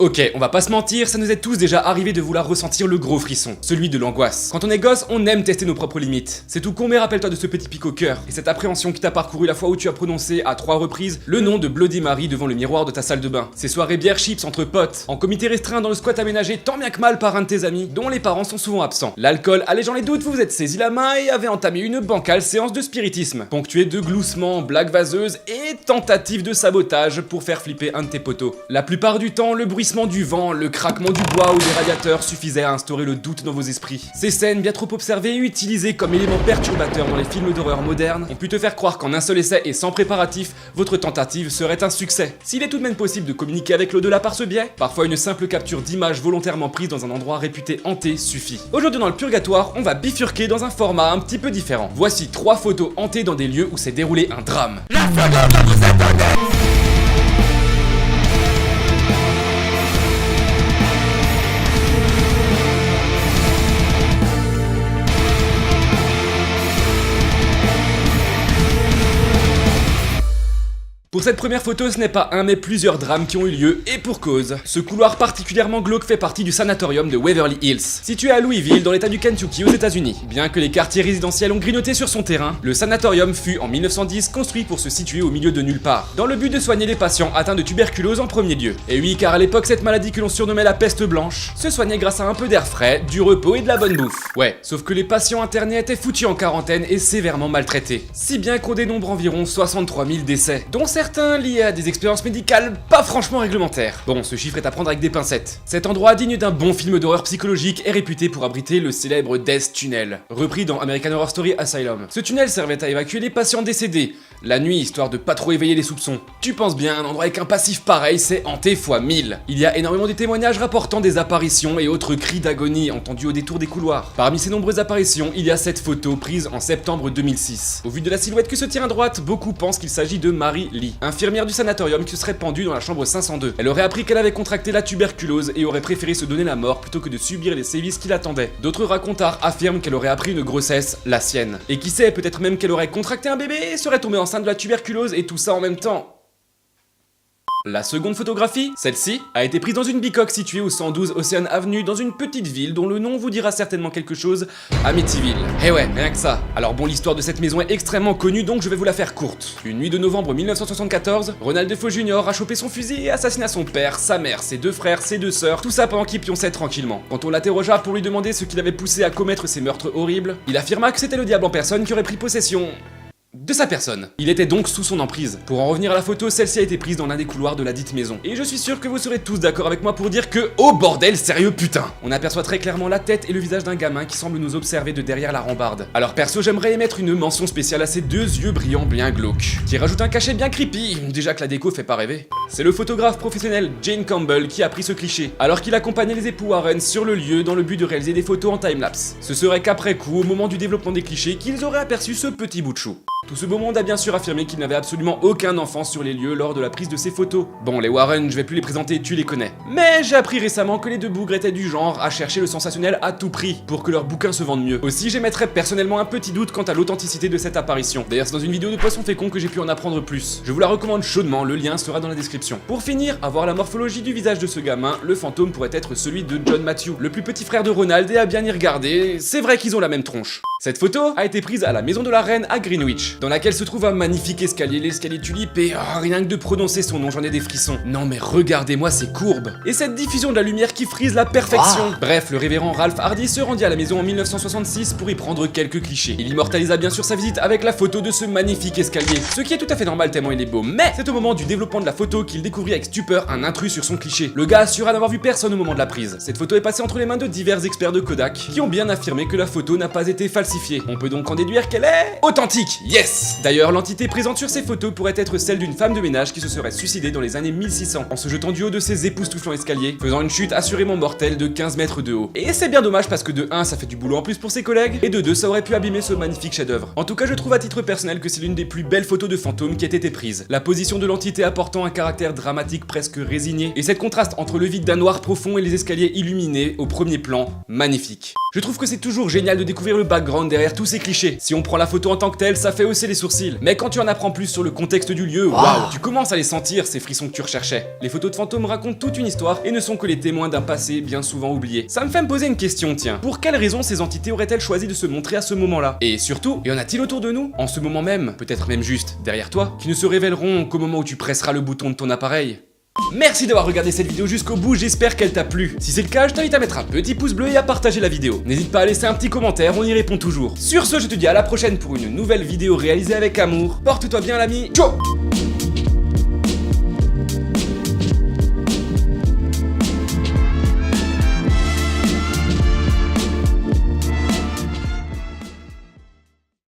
Ok, on va pas se mentir, ça nous est tous déjà arrivé de vouloir ressentir le gros frisson, celui de l'angoisse. Quand on est gosse, on aime tester nos propres limites. C'est tout con, mais rappelle-toi de ce petit pic au cœur, et cette appréhension qui t'a parcouru la fois où tu as prononcé à 3 reprises le nom de Bloody Mary devant le miroir de ta salle de bain. Ces soirées bière chips entre potes, en comité restreint dans le squat aménagé tant bien que mal par un de tes amis, dont les parents sont souvent absents. L'alcool allégeant les doutes, vous vous êtes saisi la main et avez entamé une bancale séance de spiritisme, ponctuée de gloussements, blagues vaseuses et tentatives de sabotage pour faire flipper un de tes potos. La plupart du temps, le bruissement du vent, le craquement du bois ou des radiateurs suffisait à instaurer le doute dans vos esprits. Ces scènes bien trop observées et utilisées comme éléments perturbateurs dans les films d'horreur modernes ont pu te faire croire qu'en un seul essai et sans préparatif, votre tentative serait un succès. S'il est tout de même possible de communiquer avec l'au-delà par ce biais, parfois une simple capture d'image volontairement prise dans un endroit réputé hanté suffit. Aujourd'hui dans le Purgatoire, on va bifurquer dans un format un petit peu différent. Voici 3 photos hantées dans des lieux où s'est déroulé un drame. La seconde vous est donnée. Pour cette première photo, ce n'est pas un mais plusieurs drames qui ont eu lieu, et pour cause. Ce couloir particulièrement glauque fait partie du sanatorium de Waverly Hills, situé à Louisville dans l'état du Kentucky aux États-Unis. Bien que les quartiers résidentiels ont grignoté sur son terrain, le sanatorium fut en 1910 construit pour se situer au milieu de nulle part, dans le but de soigner les patients atteints de tuberculose en premier lieu. Et oui, car à l'époque, cette maladie que l'on surnommait la peste blanche se soignait grâce à un peu d'air frais, du repos et de la bonne bouffe. Ouais, sauf que les patients internés étaient foutus en quarantaine et sévèrement maltraités. Si bien qu'on dénombre environ 63 000 décès, dont certains liés à des expériences médicales pas franchement réglementaires. Bon, ce chiffre est à prendre avec des pincettes. Cet endroit digne d'un bon film d'horreur psychologique est réputé pour abriter le célèbre Death Tunnel, repris dans American Horror Story Asylum. Ce tunnel servait à évacuer les patients décédés, la nuit, histoire de pas trop éveiller les soupçons. Tu penses bien, un endroit avec un passif pareil, c'est hanté fois 1000. Il y a énormément de témoignages rapportant des apparitions et autres cris d'agonie entendus au détour des couloirs. Parmi ces nombreuses apparitions, il y a cette photo prise en septembre 2006. Au vu de la silhouette que se tient à droite, beaucoup pensent qu'il s'agit de Mary Lee, infirmière du sanatorium qui se serait pendue dans la chambre 502. Elle aurait appris qu'elle avait contracté la tuberculose et aurait préféré se donner la mort plutôt que de subir les sévices qui l'attendaient. D'autres racontars affirment qu'elle aurait appris une grossesse, la sienne. Et qui sait, peut-être même qu'elle aurait contracté un bébé et serait tombée enceinte de la tuberculose et tout ça en même temps. La seconde photographie, celle-ci, a été prise dans une bicoque située au 112 Ocean Avenue dans une petite ville dont le nom vous dira certainement quelque chose, Amityville. Eh ouais, rien que ça. Alors bon, l'histoire de cette maison est extrêmement connue donc je vais vous la faire courte. Une nuit de novembre 1974, Ronald Defoe Jr. a chopé son fusil et assassina son père, sa mère, ses 2 frères, ses 2 sœurs, tout ça pendant qu'il pionçait tranquillement. Quand on l'interrogea pour lui demander ce qui l'avait poussé à commettre ces meurtres horribles, il affirma que c'était le diable en personne qui aurait pris possession de sa personne. Il était donc sous son emprise. Pour en revenir à la photo, celle-ci a été prise dans l'un des couloirs de la dite maison. Et je suis sûr que vous serez tous d'accord avec moi pour dire que, oh bordel, sérieux putain! On aperçoit très clairement la tête et le visage d'un gamin qui semble nous observer de derrière la rambarde. Alors perso, j'aimerais émettre une mention spéciale à ces 2 yeux brillants bien glauques, qui rajoutent un cachet bien creepy, déjà que la déco fait pas rêver. C'est le photographe professionnel Jane Campbell qui a pris ce cliché, alors qu'il accompagnait les époux Warren sur le lieu dans le but de réaliser des photos en timelapse. Ce serait qu'après coup, au moment du développement des clichés, qu'ils auraient aperçu ce petit bout de chou. Tout ce beau monde a bien sûr affirmé qu'il n'avait absolument aucun enfant sur les lieux lors de la prise de ces photos. Bon, les Warren, je vais plus les présenter, tu les connais. Mais j'ai appris récemment que les 2 bougres étaient du genre à chercher le sensationnel à tout prix pour que leurs bouquins se vendent mieux. Aussi, j'émettrais personnellement un petit doute quant à l'authenticité de cette apparition. D'ailleurs, c'est dans une vidéo de Poisson Fécond que j'ai pu en apprendre plus. Je vous la recommande chaudement, le lien sera dans la description. Pour finir, à voir la morphologie du visage de ce gamin, le fantôme pourrait être celui de John Matthew, le plus petit frère de Ronald, et à bien y regarder, c'est vrai qu'ils ont la même tronche. Cette photo a été prise à la Maison de la Reine à Greenwich, dans laquelle se trouve un magnifique escalier, l'escalier tulipe, et rien que de prononcer son nom, j'en ai des frissons. Non mais regardez-moi ces courbes. Et cette diffusion de la lumière qui frise la perfection. Bref, le révérend Ralph Hardy se rendit à la maison en 1966 pour y prendre quelques clichés. Il immortalisa bien sûr sa visite avec la photo de ce magnifique escalier, ce qui est tout à fait normal tellement il est beau. Mais c'est au moment du développement de la photo qu'il découvrit avec stupeur un intrus sur son cliché. Le gars assura n'avoir vu personne au moment de la prise. Cette photo est passée entre les mains de divers experts de Kodak, qui ont bien affirmé que la photo n'a pas été falsifiée. On peut donc en déduire qu'elle est authentique. Yes! D'ailleurs, l'entité présente sur ces photos pourrait être celle d'une femme de ménage qui se serait suicidée dans les années 1600 en se jetant du haut de ses époustouflants escaliers, faisant une chute assurément mortelle de 15 mètres de haut. Et c'est bien dommage parce que de 1, ça fait du boulot en plus pour ses collègues, et de 2, ça aurait pu abîmer ce magnifique chef-d'œuvre. En tout cas, je trouve à titre personnel que c'est l'une des plus belles photos de fantômes qui ait été prise. La position de l'entité apportant un caractère dramatique presque résigné, et cette contraste entre le vide d'un noir profond et les escaliers illuminés au premier plan, magnifique. Je trouve que c'est toujours génial de découvrir le background derrière tous ces clichés. Si on prend la photo en tant que telle, ça fait hausser les sourcils. Mais quand tu en apprends plus sur le contexte du lieu, waouh, tu commences à les sentir, ces frissons que tu recherchais. Les photos de fantômes racontent toute une histoire et ne sont que les témoins d'un passé bien souvent oublié. Ça me fait me poser une question, tiens. Pour quelle raison ces entités auraient-elles choisi de se montrer à ce moment-là? Et surtout, y en a-t-il autour de nous, en ce moment même, peut-être même juste derrière toi, qui ne se révéleront qu'au moment où tu presseras le bouton de ton appareil? Merci d'avoir regardé cette vidéo jusqu'au bout, j'espère qu'elle t'a plu. Si c'est le cas, je t'invite à mettre un petit pouce bleu et à partager la vidéo. N'hésite pas à laisser un petit commentaire, on y répond toujours. Sur ce, je te dis à la prochaine pour une nouvelle vidéo réalisée avec amour. Porte-toi bien l'ami, ciao.